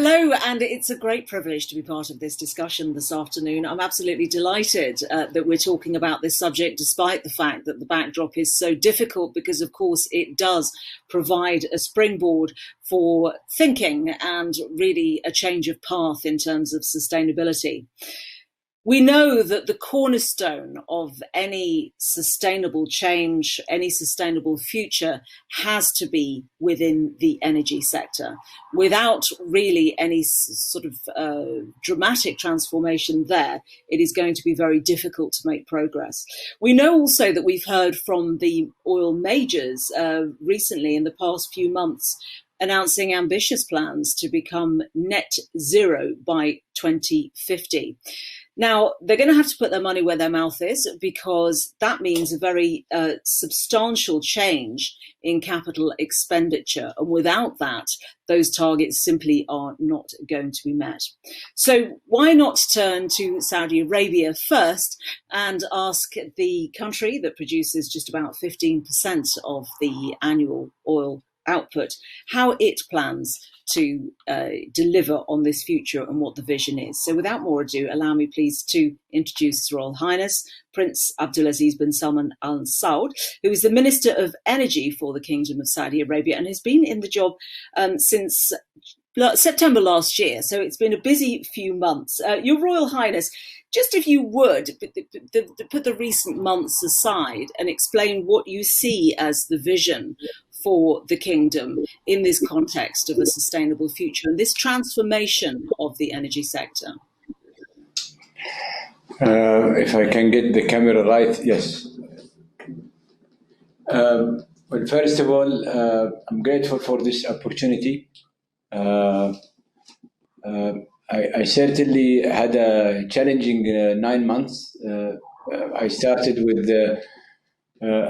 Hello, and it's a great privilege to be part of this discussion this afternoon. I'm absolutely delighted that we're talking about this subject, despite the fact that the backdrop is so difficult, because, of course, it does provide a springboard for thinking and really a change of path in terms of sustainability. We know that the cornerstone of any sustainable change, any sustainable future, has to be within the energy sector. Without really any sort of dramatic transformation there, it is going to be very difficult to make progress. We know also that we've heard from the oil majors recently in the past few months announcing ambitious plans to become net zero by 2050. Now, they're going to have to put their money where their mouth is, because that means a very substantial change in capital expenditure. And without that, those targets simply are not going to be met. So why not turn to Saudi Arabia first and ask the country that produces just about 15% of the annual oil output how it plans to deliver on this future and what the vision is. So without more ado, allow me please to introduce His Royal Highness Prince Abdulaziz bin Salman Al-Saud, who is the Minister of Energy for the Kingdom of Saudi Arabia and has been in the job since September last year. So it's been a busy few months. Your Royal Highness, just if you would, put the recent months aside and explain what you see as the vision for the kingdom in this context of a sustainable future and this transformation of the energy sector. If I can get the camera right, yes. Well, first of all, I'm grateful for this opportunity. I certainly had a challenging 9 months. I started with a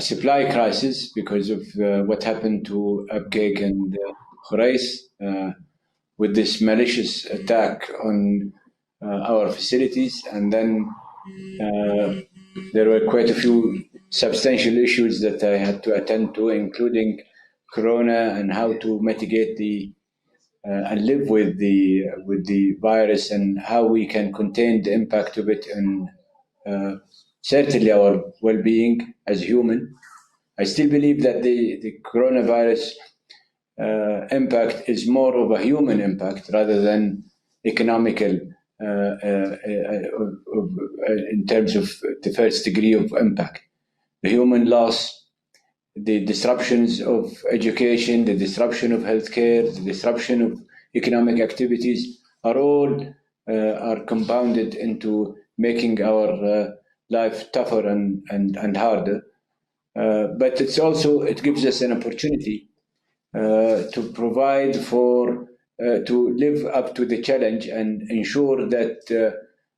supply crisis because of what happened to Abqaiq and H.R.H, with this malicious attack on our facilities. And then there were quite a few substantial issues that I had to attend to, including Corona and how to mitigate and live with the virus and how we can contain the impact of it and certainly our well-being as human. I still believe that the coronavirus impact is more of a human impact rather than economical in terms of the first degree of impact. The human loss, the disruptions of education, the disruption of healthcare, the disruption of economic activities are all are compounded into making our life tougher and harder. But it gives us an opportunity to provide for, to live up to the challenge and ensure that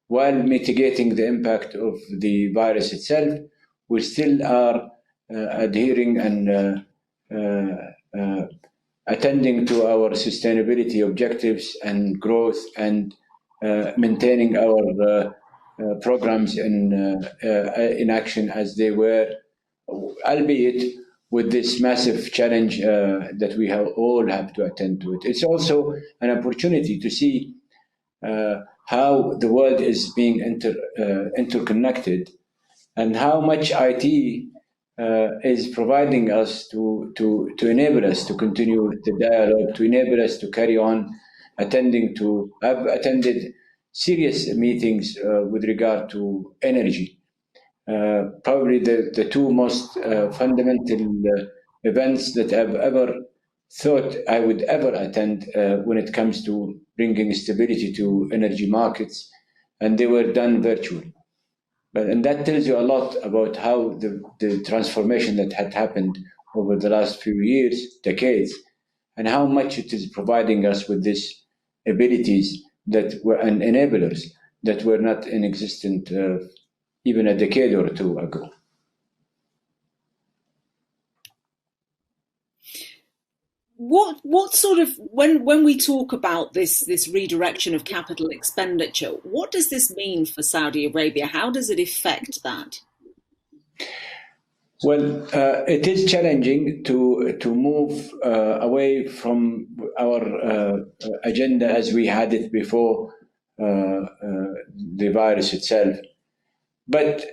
while mitigating the impact of the virus itself, we still are adhering and attending to our sustainability objectives and growth and maintaining our programs in action as they were, albeit with this massive challenge that we all have to attend to it. It's also an opportunity to see how the world is being interconnected and how much IT is providing us to enable us to continue the dialogue, to enable us to carry on attending to. I've attended serious meetings with regard to energy. Probably the two most fundamental events that I've ever thought I would ever attend when it comes to bringing stability to energy markets, and they were done virtually. And that tells you a lot about how the transformation that had happened over the last few years, decades, and how much it is providing us with these abilities that were and enablers that were not in existence even a decade or two ago. What sort of, when we talk about this redirection of capital expenditure, what does this mean for Saudi Arabia? How does it affect that? Well, it is challenging to move away from our agenda as we had it before the virus itself. But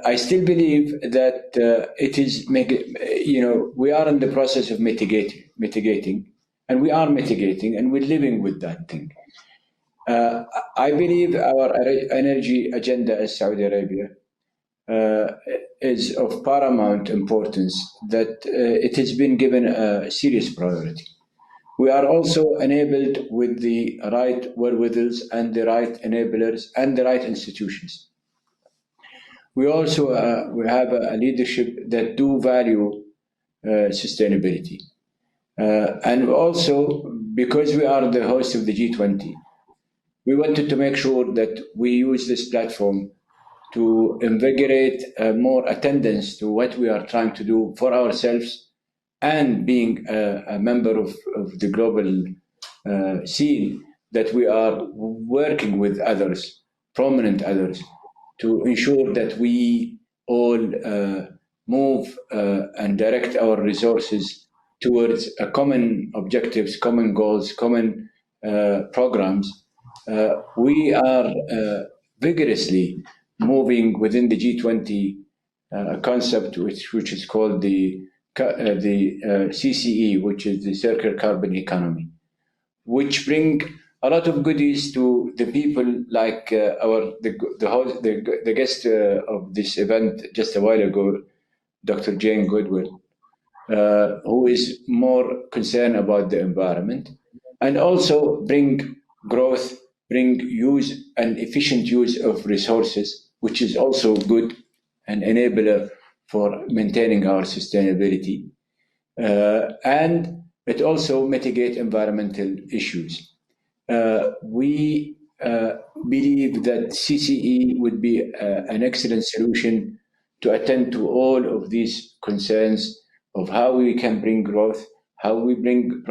I still believe that it is, we are in the process of mitigating, and we are mitigating, and we're living with that thing. I believe our energy agenda as Saudi Arabia is of paramount importance, that it has been given a serious priority. We are also enabled with the right wherewithals and the right enablers and the right institutions. We also we have a leadership that do value sustainability. And also, because we are the host of the G20, we wanted to make sure that we use this platform to invigorate more attendance to what we are trying to do for ourselves, and being a member of the global scene, that we are working with others, prominent others, to ensure that we all move and direct our resources towards a common objectives, common goals, common programs. We are vigorously moving within the G20 concept, which is called the CCE, which is the circular carbon economy, which bring a lot of goodies to the people, like the guest of this event just a while ago, Dr. Jane Goodwin, who is more concerned about the environment, and also bring growth, bring use and efficient use of resources, which is also good, an enabler for maintaining our sustainability. And it also mitigate environmental issues. We believe that CCE would be an excellent solution to attend to all of these concerns of how we can bring growth, how we bring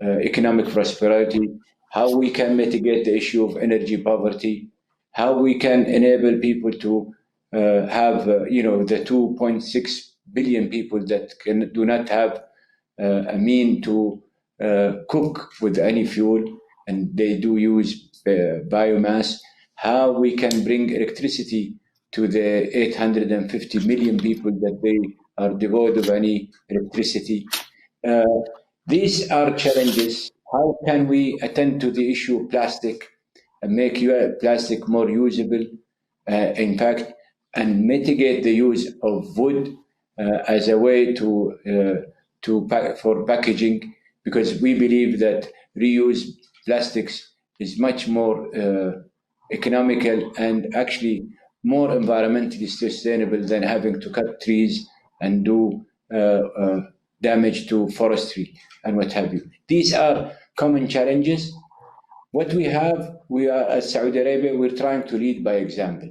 economic prosperity, how we can mitigate the issue of energy poverty, how we can enable people to have, the 2.6 billion people that do not have a mean to cook with any fuel, and they do use biomass, how we can bring electricity to the 850 million people that they are devoid of any electricity. These are challenges. How can we attend to the issue of plastic and make plastic more usable, in fact, and mitigate the use of wood as a way for packaging, because we believe that reuse plastics is much more economical and actually more environmentally sustainable than having to cut trees and do damage to forestry and what have you. These are common challenges. What we are, as Saudi Arabia, we're trying to lead by example.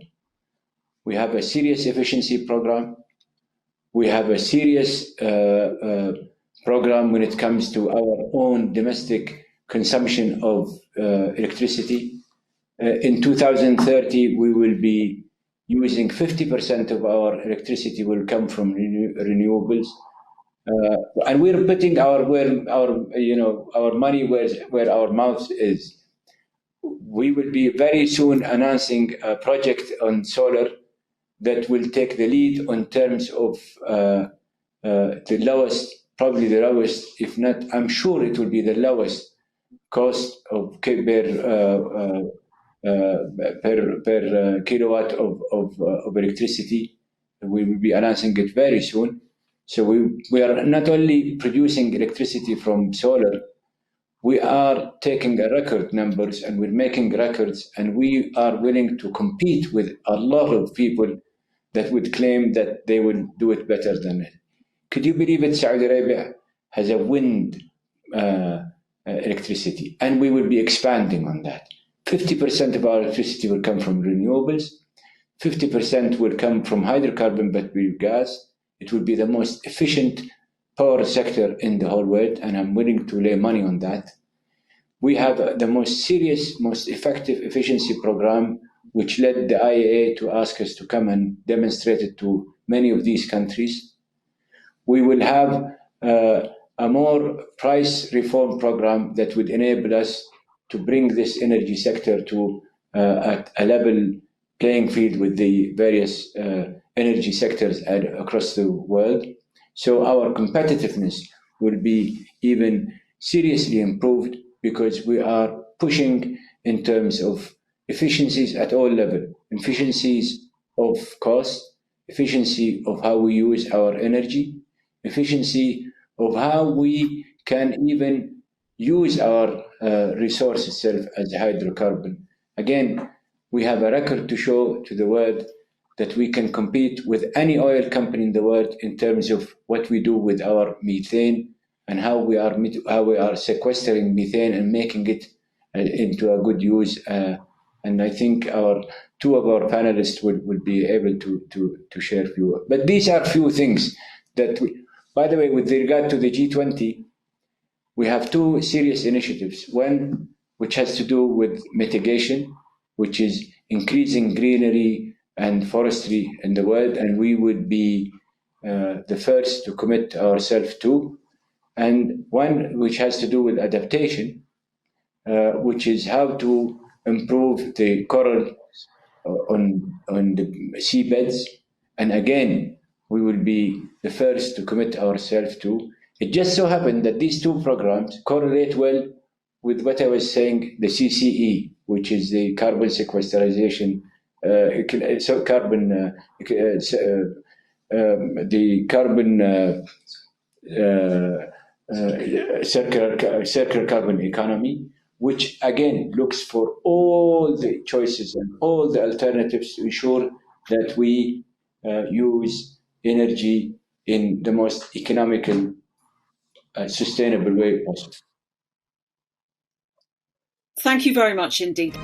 We have a serious efficiency program. We have a serious program when it comes to our own domestic consumption of electricity. In 2030, we will be using 50% of our electricity will come from renewables. And we're putting our money where our mouth is. We will be very soon announcing a project on solar that will take the lead in terms of the lowest, probably the lowest, if not, I'm sure it will be the lowest cost of per kilowatt of electricity. We will be announcing it very soon. So we are not only producing electricity from solar, we are taking a record numbers, and we're making records, and we are willing to compete with a lot of people that would claim that they will do it better than it. Could you believe it? Saudi Arabia has a wind electricity, and we will be expanding on that. 50% of our electricity will come from renewables, 50% will come from hydrocarbon, but biogas. It will be the most efficient power sector in the whole world, and I'm willing to lay money on that. We have the most serious, most effective efficiency program which led the IAA to ask us to come and demonstrate it to many of these countries. We will have a more price reform program that would enable us to bring this energy sector to a level playing field with the various energy sectors across the world. So our competitiveness will be even seriously improved because we are pushing in terms of efficiencies at all levels, efficiencies of cost, efficiency of how we use our energy, efficiency of how we can even use our resource itself as a hydrocarbon. Again, we have a record to show to the world that we can compete with any oil company in the world in terms of what we do with our methane and how we are sequestering methane and making it into a good use. And I think two of our panelists will be able to share few. But these are few things that by the way, with regard to the G20, we have two serious initiatives. One, which has to do with mitigation, which is increasing greenery and forestry in the world, and we would be the first to commit ourselves to. And one which has to do with adaptation, which is how to improve the coral on the seabeds. And again, we will be the first to commit ourselves to. It just so happened that these two programs correlate well with what I was saying, the CCE, which is the carbon sequestration, the carbon circular carbon economy, which again looks for all the choices and all the alternatives to ensure that we use energy in the most economical, sustainable way possible. Thank you very much indeed.